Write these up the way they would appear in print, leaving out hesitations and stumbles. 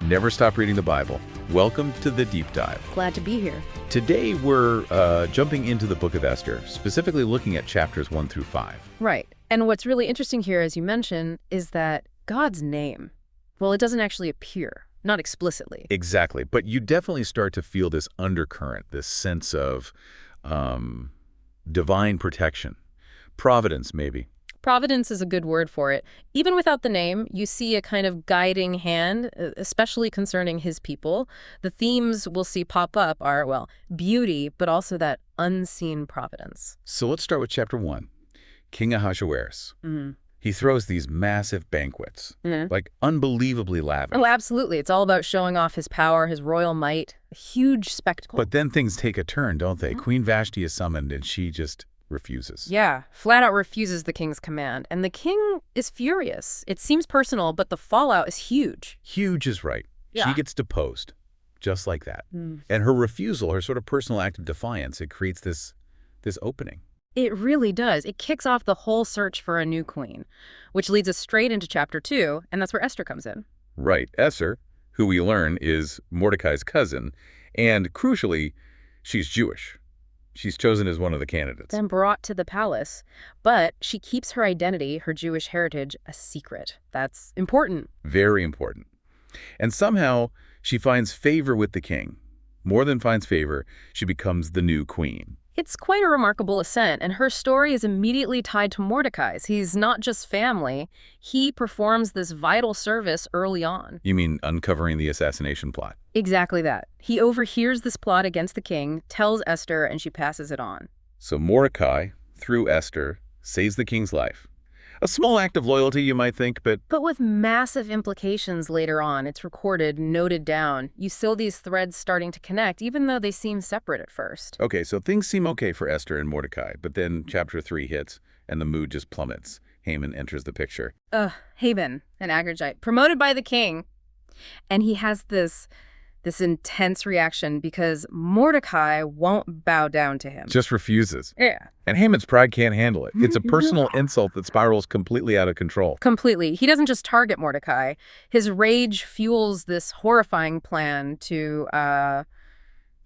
Never stop reading the Bible. Welcome to the Deep Dive. Glad to be here. Today we're jumping into the book of Esther, specifically looking at chapters 1 through 5. Right. And what's really interesting here, as you mentioned, is that God's name, well, it doesn't actually appear, not explicitly. Exactly. But you definitely start to feel this undercurrent, this sense of divine protection. Providence, maybe. Providence is a good word for it. Even without the name, you see a kind of guiding hand, especially concerning his people. The themes we'll see pop up are, well, beauty, but also that unseen providence. So let's start with chapter 1. King Ahasuerus. He throws these massive banquets, like unbelievably lavish. Oh, absolutely. It's all about showing off his power, his royal might. A huge spectacle. But then things take a turn, don't they? Queen Vashti is summoned and she just refuses. Yeah, flat out refuses the king's command. And the king is furious. It seems personal, but the fallout is huge. Huge is right. Yeah. She gets deposed, just like that. And her refusal, her sort of personal act of defiance, it creates this opening. It really does. It kicks off the whole search for a new queen, which leads us straight into chapter 2, and that's where Esther comes in. Right. Esther, who we learn is Mordecai's cousin, and crucially, she's Jewish. She's chosen as one of the candidates. Then brought to the palace, but she keeps her identity, her Jewish heritage, a secret. That's important. Very important. And somehow, she finds favor with the king. More than finds favor, she becomes the new queen. It's quite a remarkable ascent, and her story is immediately tied to Mordecai's. He's not just family. He performs this vital service early on. You mean uncovering the assassination plot? Exactly that. He overhears this plot against the king, tells Esther, and she passes it on. So Mordecai, through Esther, saves the king's life. A small act of loyalty, you might think, but with massive implications later on. It's recorded, noted down. You see these threads starting to connect, even though they seem separate at first. Okay, so things seem okay for Esther and Mordecai, but then chapter 3 hits, and the mood just plummets. Haman enters the picture. Haman, an Agagite, promoted by the king. And he has this intense reaction because Mordecai won't bow down to him. Just refuses. Yeah. And Haman's pride can't handle it. It's a personal insult that spirals completely out of control. Completely. He doesn't just target Mordecai. His rage fuels this horrifying plan to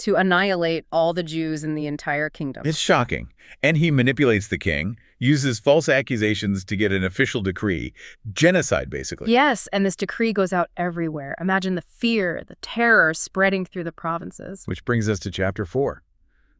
annihilate all the Jews in the entire kingdom. It's shocking. And he manipulates the king, uses false accusations to get an official decree. Genocide, basically. Yes, and this decree goes out everywhere. Imagine the fear, the terror spreading through the provinces. Which brings us to chapter 4.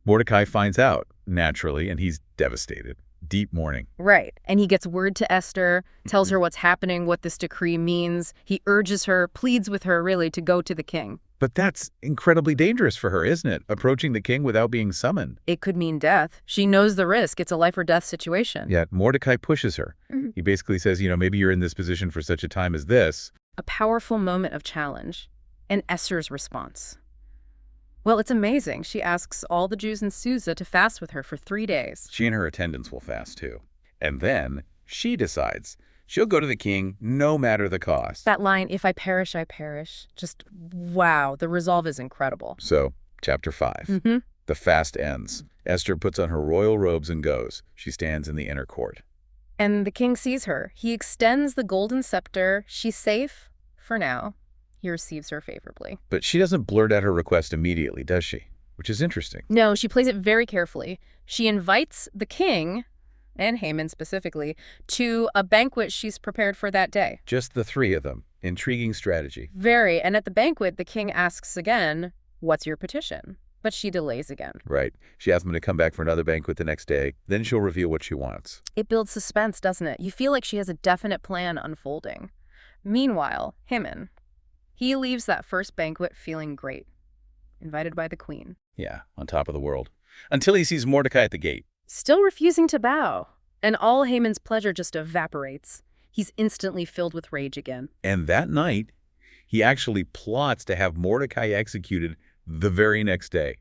Mordecai finds out, naturally, and he's devastated. Deep mourning. Right. And he gets word to Esther, tells her what's happening, what this decree means. He urges her, pleads with her, really, to go to the king. But that's incredibly dangerous for her, isn't it? Approaching the king without being summoned. It could mean death. She knows the risk. It's a life or death situation. Yet Mordecai pushes her. He basically says, maybe you're in this position for such a time as this. A powerful moment of challenge. And Esther's response. Well, it's amazing. She asks all the Jews in Susa to fast with her for 3 days. She and her attendants will fast too. And then she decides she'll go to the king no matter the cost. That line, if I perish, I perish. Just, wow, the resolve is incredible. So, chapter 5. The fast ends. Esther puts on her royal robes and goes. She stands in the inner court. And the king sees her. He extends the golden scepter. She's safe for now. He receives her favorably. But she doesn't blurt out her request immediately, does she? Which is interesting. No, she plays it very carefully. She invites the king, and Haman specifically, to a banquet she's prepared for that day. Just the 3 of them. Intriguing strategy. Very. And at the banquet, the king asks again, what's your petition? But she delays again. Right. She asks him to come back for another banquet the next day. Then she'll reveal what she wants. It builds suspense, doesn't it? You feel like she has a definite plan unfolding. Meanwhile, Haman, he leaves that first banquet feeling great. Invited by the queen. Yeah, on top of the world. Until he sees Mordecai at the gate. Still refusing to bow. And all Haman's pleasure just evaporates. He's instantly filled with rage again. And that night, he actually plots to have Mordecai executed the very next day.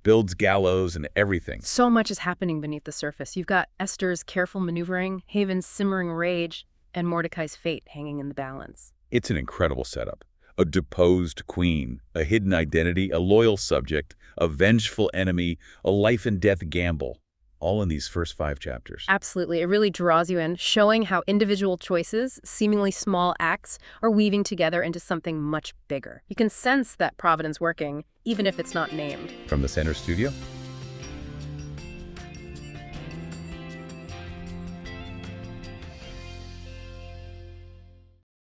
Builds gallows and everything. So much is happening beneath the surface. You've got Esther's careful maneuvering, Haman's simmering rage, and Mordecai's fate hanging in the balance. It's an incredible setup. A deposed queen, a hidden identity, a loyal subject, a vengeful enemy, a life-and-death gamble. all in these first 5 chapters. Absolutely. It really draws you in, showing how individual choices, seemingly small acts, are weaving together into something much bigger. You can sense that providence working, even if it's not named. From the Center Studio,